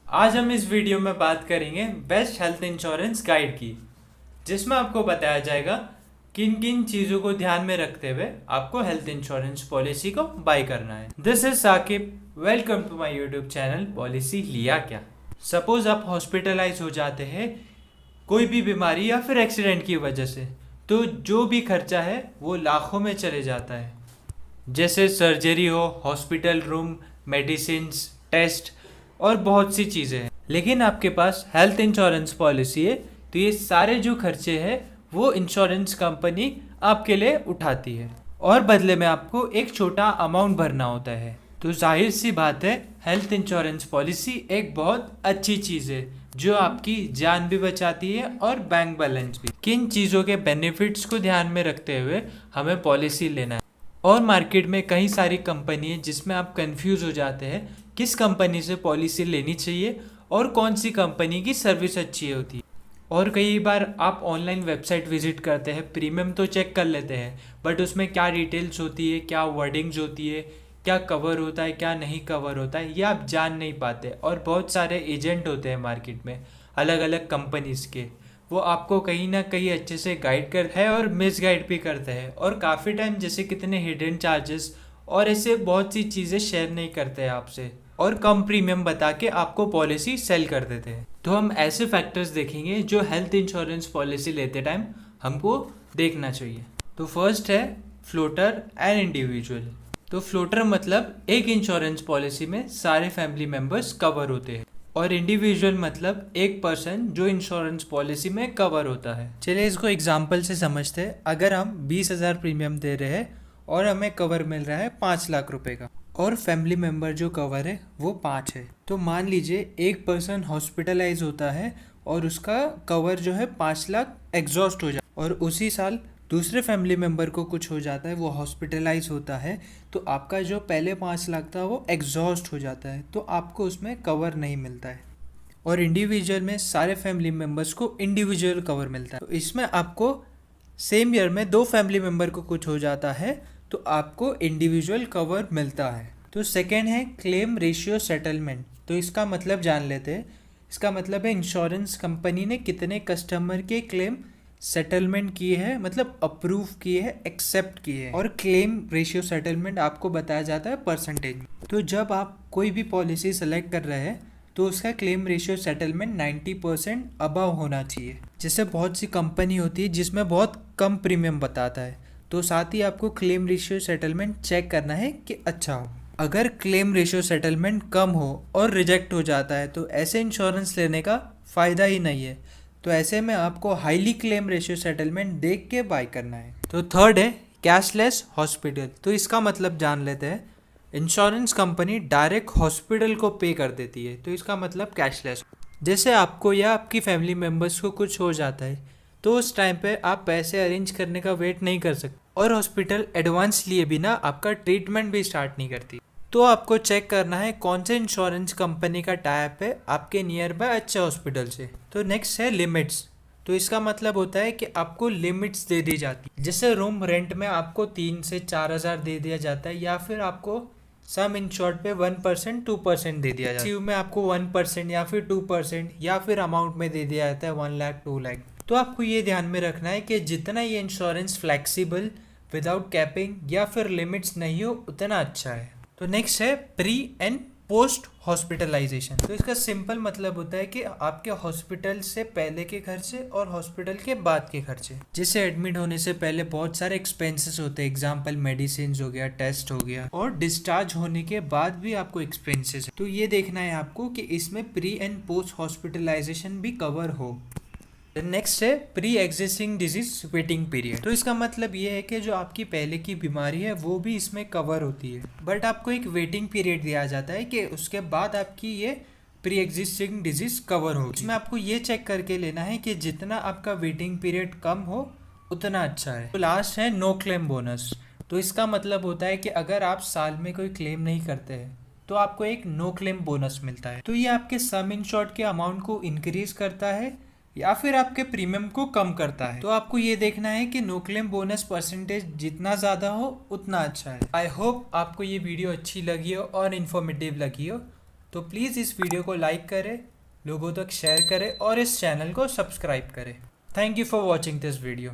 आज हम इस वीडियो में बात करेंगे बेस्ट हेल्थ इंश्योरेंस गाइड की, जिसमें आपको बताया जाएगा किन किन चीज़ों को ध्यान में रखते हुए आपको हेल्थ इंश्योरेंस पॉलिसी को बाय करना है। This is Saqib, welcome to my YouTube channel policy लिया क्या। सपोज आप हॉस्पिटलाइज हो जाते हैं कोई भी बीमारी या फिर एक्सीडेंट की वजह से, तो जो भी खर्चा है वो लाखों में चले जाता है, जैसे सर्जरी हो, हॉस्पिटल रूम, मेडिसिन, टेस्ट और बहुत सी चीज़ें हैं। लेकिन आपके पास हेल्थ इंश्योरेंस पॉलिसी है तो ये सारे जो खर्चे हैं वो इंश्योरेंस कंपनी आपके लिए उठाती है और बदले में आपको एक छोटा अमाउंट भरना होता है। तो जाहिर सी बात है, हेल्थ इंश्योरेंस पॉलिसी एक बहुत अच्छी चीज़ है जो आपकी जान भी बचाती है और बैंक बैलेंस भी। किन चीज़ों के बेनिफिट्स को ध्यान में रखते हुए हमें पॉलिसी लेना है। और मार्केट में कई सारी कंपनी है जिसमें आप कंफ्यूज हो जाते हैं किस कंपनी से पॉलिसी लेनी चाहिए और कौन सी कंपनी की सर्विस अच्छी होती है। और कई बार आप ऑनलाइन वेबसाइट विजिट करते हैं, प्रीमियम तो चेक कर लेते हैं, बट उसमें क्या डिटेल्स होती है, क्या वर्डिंग्स होती है, क्या कवर होता है, क्या नहीं कवर होता है, ये आप जान नहीं पाते। और बहुत सारे एजेंट होते हैं मार्केट में अलग अलग कंपनीज के, वो आपको कहीं ना कहीं अच्छे से गाइड करते हैं और मिस गाइड भी करते हैं। और काफ़ी टाइम जैसे कितने हिडन चार्जेस और ऐसे बहुत सी चीज़ें शेयर नहीं करते हैं आपसे और कम प्रीमियम बता के आपको पॉलिसी सेल कर देते हैं। तो हम ऐसे फैक्टर्स देखेंगे जो हेल्थ इंश्योरेंस पॉलिसी लेते टाइम हमको देखना चाहिए। तो फर्स्ट है फ्लोटर एंड इंडिविजुअल। तो फ्लोटर मतलब एक इंश्योरेंस पॉलिसी में सारे फैमिली मेंबर्स कवर होते हैं, और इंडिविजुअल मतलब एक पर्सन जो इंश्योरेंस पॉलिसी में कवर होता है। चलिए इसको एग्जांपल से समझते हैं। अगर हम 20,000 प्रीमियम दे रहे हैं और हमें कवर मिल रहा है 5 लाख रुपए का, और फैमिली मेंबर जो कवर है वो 5 है, तो मान लीजिए एक पर्सन हॉस्पिटलाइज होता है और उसका कवर जो है 5 लाख एग्जॉस्ट हो जाता है, और उसी साल दूसरे फैमिली मेंबर को कुछ हो जाता है, वो हॉस्पिटलाइज होता है, तो आपका जो पहले 5 लाख था वो एग्जॉस्ट हो जाता है, तो आपको उसमें कवर नहीं मिलता है। और इंडिविजुअल में सारे फैमिली मेंबर्स को इंडिविजुअल कवर मिलता है। तो इसमें आपको सेम ईयर में 2 फैमिली मेंबर को कुछ हो जाता है तो आपको इंडिविजुअल कवर मिलता है। तो सेकेंड है क्लेम रेशियो सेटलमेंट। तो इसका मतलब जान लेते हैं। इसका मतलब है इंश्योरेंस कंपनी ने कितने कस्टमर के क्लेम सेटलमेंट किए हैं, मतलब अप्रूव किए हैं, एक्सेप्ट किए हैं। और क्लेम रेशियो सेटलमेंट आपको बताया जाता है परसेंटेज में। तो जब आप कोई भी पॉलिसी सेलेक्ट कर रहे हैं तो उसका क्लेम रेशियो सेटलमेंट 90% अबव होना चाहिए। जैसे बहुत सी कंपनी होती है जिसमें बहुत कम प्रीमियम बताता है, तो साथ ही आपको क्लेम रेशियो सेटलमेंट चेक करना है कि अच्छा हो। अगर क्लेम रेशियो सेटलमेंट कम हो और रिजेक्ट हो जाता है तो ऐसे इंश्योरेंस लेने का फ़ायदा ही नहीं है। तो ऐसे में आपको हाईली क्लेम रेशियो सेटलमेंट देख के बाय करना है। तो थर्ड है कैशलेस हॉस्पिटल। तो इसका मतलब जान लेते हैं। इंश्योरेंस कंपनी डायरेक्ट हॉस्पिटल को पे कर देती है, तो इसका मतलब कैशलेस। जैसे आपको या आपकी फैमिली मेम्बर्स को कुछ हो जाता है तो उस टाइम पे आप पैसे अरेंज करने का वेट नहीं कर सकते, और हॉस्पिटल एडवांस लिए बिना आपका ट्रीटमेंट भी स्टार्ट नहीं करती। तो आपको चेक करना है कौन से इंश्योरेंस कंपनी का टाइप है आपके नियर बाय अच्छे हॉस्पिटल से। तो नेक्स्ट है लिमिट्स। तो इसका मतलब होता है कि आपको लिमिट्स दे दी जाती है। जैसे रूम रेंट में आपको 3 से 4 हज़ार दे दिया जाता है, या फिर आपको सम इंश्योर्ड पे 1% 2% दे दिया जाता है। में आपको 1% या फिर 2% या फिर अमाउंट में दे दिया जाता है 1 लाख 2 लाख। तो आपको ये ध्यान में रखना है कि जितना ये इंश्योरेंस फ्लेक्सिबल, विदाउट कैपिंग या फिर लिमिट्स नहीं हो, उतना अच्छा है। तो नेक्स्ट है प्री एंड पोस्ट हॉस्पिटलाइजेशन। तो इसका सिंपल मतलब होता है कि आपके हॉस्पिटल से पहले के खर्चे और हॉस्पिटल के बाद के खर्चे। जैसे एडमिट होने से पहले बहुत सारे एक्सपेंसेस होते हैं, एग्जांपल मेडिसिन हो गया, टेस्ट हो गया, और डिस्चार्ज होने के बाद भी आपको एक्सपेंसेस है। तो ये देखना है आपको कि इसमें प्री एंड पोस्ट हॉस्पिटलाइजेशन भी कवर हो। नेक्स्ट है pre existing disease waiting period. तो इसका मतलब ये है कि जो आपकी पहले की बीमारी है वो भी इसमें कवर होती है, बट आपको एक वेटिंग पीरियड दिया जाता है कि उसके बाद आपकी ये प्री एग्जिस्टिंग डिजीज कवर होगी। इसमें आपको ये चेक करके लेना है कि जितना आपका वेटिंग पीरियड कम हो उतना अच्छा है। तो लास्ट है नो क्लेम बोनस। तो इसका मतलब होता है कि अगर आप साल में कोई क्लेम नहीं करते हैं तो आपको एक नो क्लेम बोनस मिलता है। तो ये आपके सम इंश्योर्ड के अमाउंट को इंक्रीज करता है या फिर आपके प्रीमियम को कम करता है। तो आपको ये देखना है कि नो क्लेम बोनस परसेंटेज जितना ज़्यादा हो उतना अच्छा है। आई होप आपको ये वीडियो अच्छी लगी हो और इन्फॉर्मेटिव लगी हो। तो प्लीज़ इस वीडियो को लाइक करें, लोगों तक शेयर करें और इस चैनल को सब्सक्राइब करें। Thank you for watching this video.